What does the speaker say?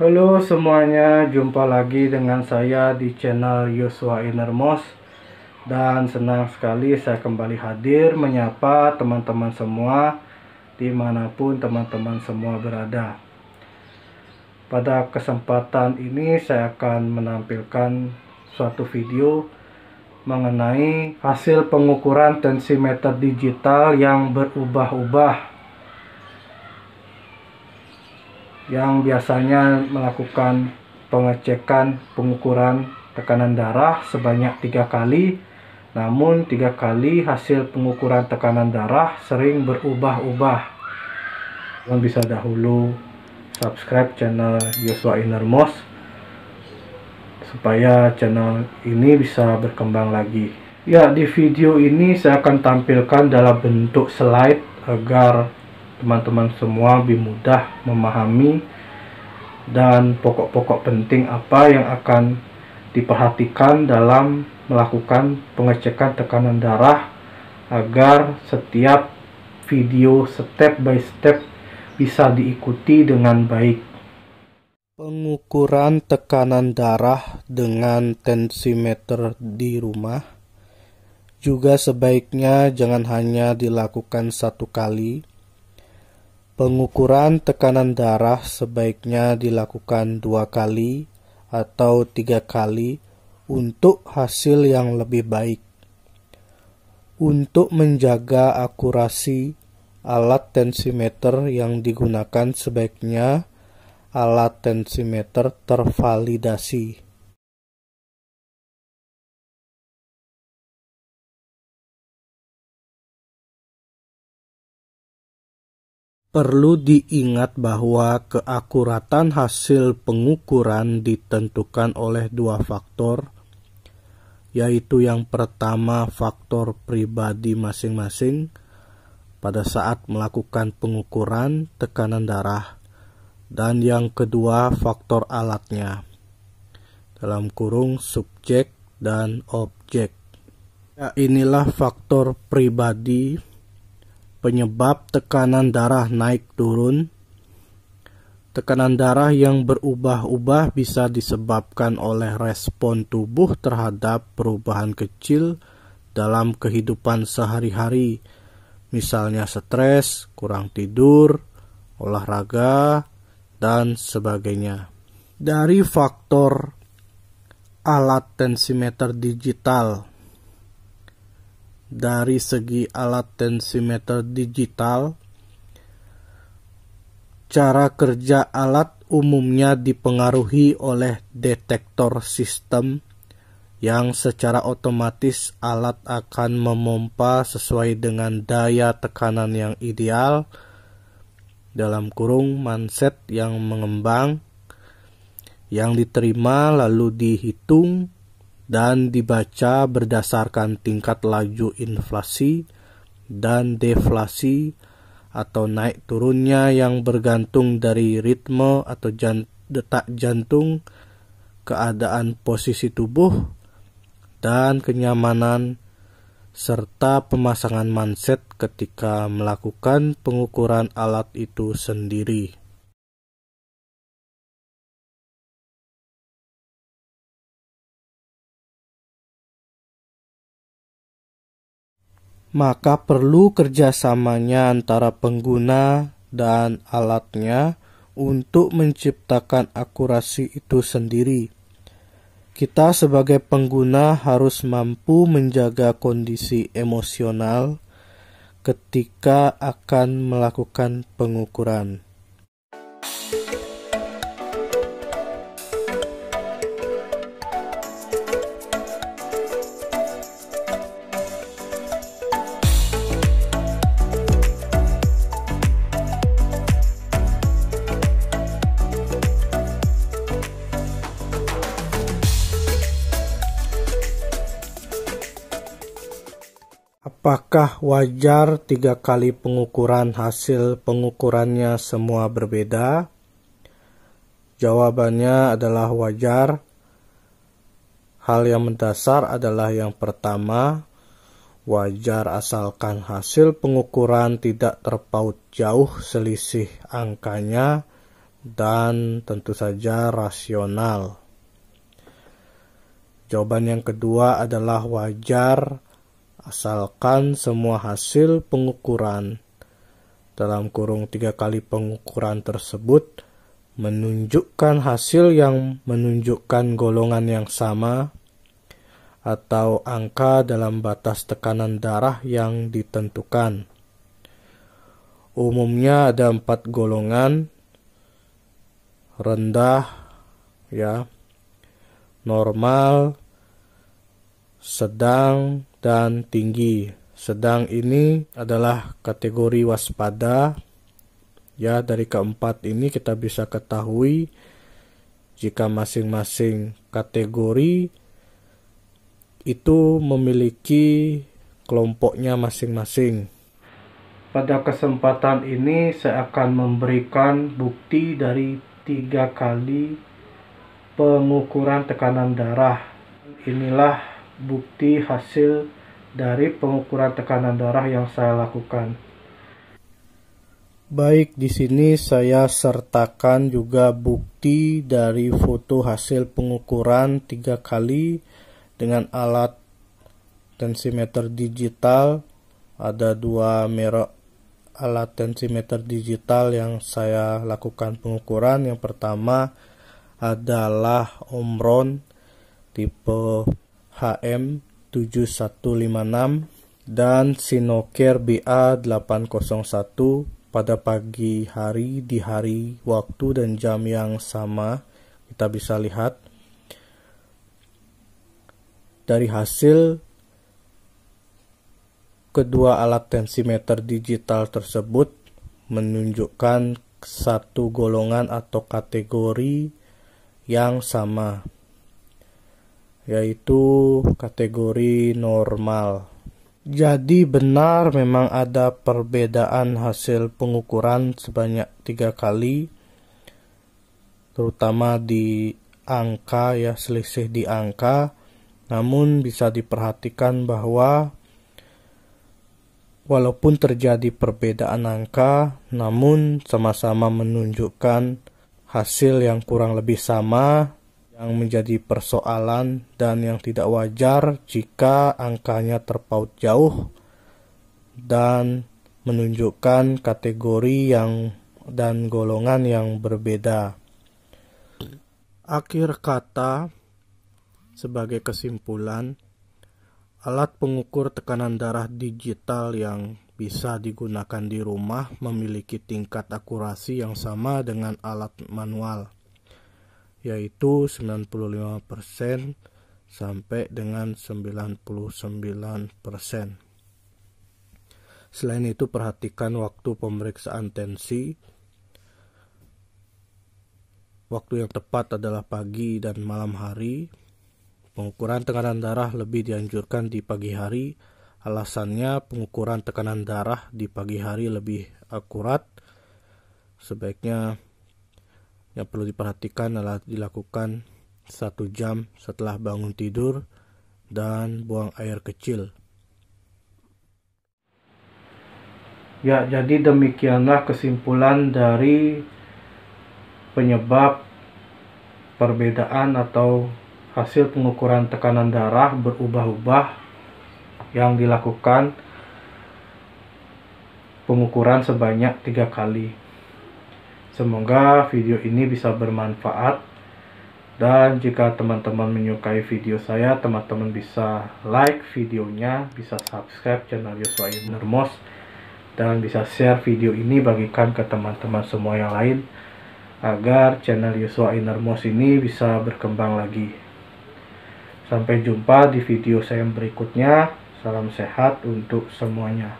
Halo semuanya, jumpa lagi dengan saya di channel Yosua Innermost. Dan senang sekali saya kembali hadir menyapa teman-teman semua dimanapun teman-teman semua berada. Pada kesempatan ini saya akan menampilkan suatu video mengenai hasil pengukuran tensimeter digital yang berubah-ubah, yang biasanya melakukan pengecekan pengukuran tekanan darah sebanyak 3 kali, namun 3 kali hasil pengukuran tekanan darah sering berubah-ubah. Kalian bisa dahulu subscribe channel Yosua Innermost supaya channel ini bisa berkembang lagi. Ya, di video ini saya akan tampilkan dalam bentuk slide agar teman-teman semua lebih mudah memahami dan pokok-pokok penting apa yang akan diperhatikan dalam melakukan pengecekan tekanan darah agar setiap video step by step bisa diikuti dengan baik. Pengukuran tekanan darah dengan tensimeter di rumah juga sebaiknya jangan hanya dilakukan 1 kali. Pengukuran tekanan darah sebaiknya dilakukan 2 kali atau 3 kali untuk hasil yang lebih baik. Untuk menjaga akurasi alat tensimeter yang digunakan, sebaiknya alat tensimeter tervalidasi. Perlu diingat bahwa keakuratan hasil pengukuran ditentukan oleh 2 faktor, yaitu yang pertama faktor pribadi masing-masing pada saat melakukan pengukuran tekanan darah, dan yang kedua faktor alatnya, dalam kurung subjek dan objek. Ya, inilah faktor pribadi penyebab tekanan darah naik turun. Tekanan darah yang berubah-ubah bisa disebabkan oleh respon tubuh terhadap perubahan kecil dalam kehidupan sehari-hari, misalnya stres, kurang tidur, olahraga, dan sebagainya. Dari faktor alat tensimeter digital, dari segi alat tensimeter digital, cara kerja alat umumnya dipengaruhi oleh detektor sistem yang secara otomatis alat akan memompa sesuai dengan daya tekanan yang ideal, dalam kurung manset yang mengembang, yang diterima lalu dihitung dan dibaca berdasarkan tingkat laju inflasi dan deflasi atau naik turunnya yang bergantung dari ritme atau detak jantung, keadaan posisi tubuh, dan kenyamanan, serta pemasangan manset ketika melakukan pengukuran alat itu sendiri. Maka perlu kerjasamanya antara pengguna dan alatnya untuk menciptakan akurasi itu sendiri. Kita sebagai pengguna harus mampu menjaga kondisi emosional ketika akan melakukan pengukuran. Apakah wajar 3 kali pengukuran hasil pengukurannya semua berbeda? Jawabannya adalah wajar. Hal yang mendasar adalah yang pertama, wajar asalkan hasil pengukuran tidak terpaut jauh selisih angkanya dan tentu saja rasional. Jawaban yang kedua adalah wajar, asalkan semua hasil pengukuran dalam kurung 3 kali pengukuran tersebut menunjukkan hasil yang menunjukkan golongan yang sama atau angka dalam batas tekanan darah yang ditentukan. Umumnya ada 4 golongan: rendah, normal, sedang, dan tinggi. Sedang ini adalah kategori waspada. Dari keempat ini kita bisa ketahui jika masing-masing kategori itu memiliki kelompoknya masing-masing. Pada kesempatan ini saya akan memberikan bukti dari 3 kali pengukuran tekanan darah. Inilah bukti hasil dari pengukuran tekanan darah yang saya lakukan. Baik, di sini saya sertakan juga bukti dari foto hasil pengukuran 3 kali dengan alat tensimeter digital. Ada 2 merek alat tensimeter digital yang saya lakukan pengukuran. Yang pertama adalah Omron tipe HM7156 dan Sinocare BA801 pada pagi hari di hari, waktu, dan jam yang sama. Kita bisa lihat dari hasil kedua alat tensimeter digital tersebut menunjukkan satu golongan atau kategori yang sama, yaitu kategori normal. Jadi benar memang ada perbedaan hasil pengukuran sebanyak 3 kali, terutama di angka, selisih di angka. Namun bisa diperhatikan bahwa walaupun terjadi perbedaan angka, namun sama-sama menunjukkan hasil yang kurang lebih sama. Yang menjadi persoalan dan yang tidak wajar jika angkanya terpaut jauh dan menunjukkan kategori dan golongan yang berbeda. Akhir kata, sebagai kesimpulan, alat pengukur tekanan darah digital yang bisa digunakan di rumah memiliki tingkat akurasi yang sama dengan alat manual, yaitu 95% sampai dengan 99%. Selain itu, perhatikan waktu pemeriksaan tensi. Waktu yang tepat adalah pagi dan malam hari. Pengukuran tekanan darah lebih dianjurkan di pagi hari. Alasannya, pengukuran tekanan darah di pagi hari lebih akurat. Sebaiknya yang perlu diperhatikan adalah dilakukan 1 jam setelah bangun tidur dan buang air kecil. Jadi demikianlah kesimpulan dari penyebab perbedaan atau hasil pengukuran tekanan darah berubah-ubah yang dilakukan pengukuran sebanyak 3 kali. Semoga video ini bisa bermanfaat, dan jika teman-teman menyukai video saya, teman-teman bisa like videonya, bisa subscribe channel Yosua Inermos, dan bisa share video ini bagikan ke teman-teman semua yang lain agar channel Yosua Inermos ini bisa berkembang lagi. Sampai jumpa di video saya berikutnya. Salam sehat untuk semuanya.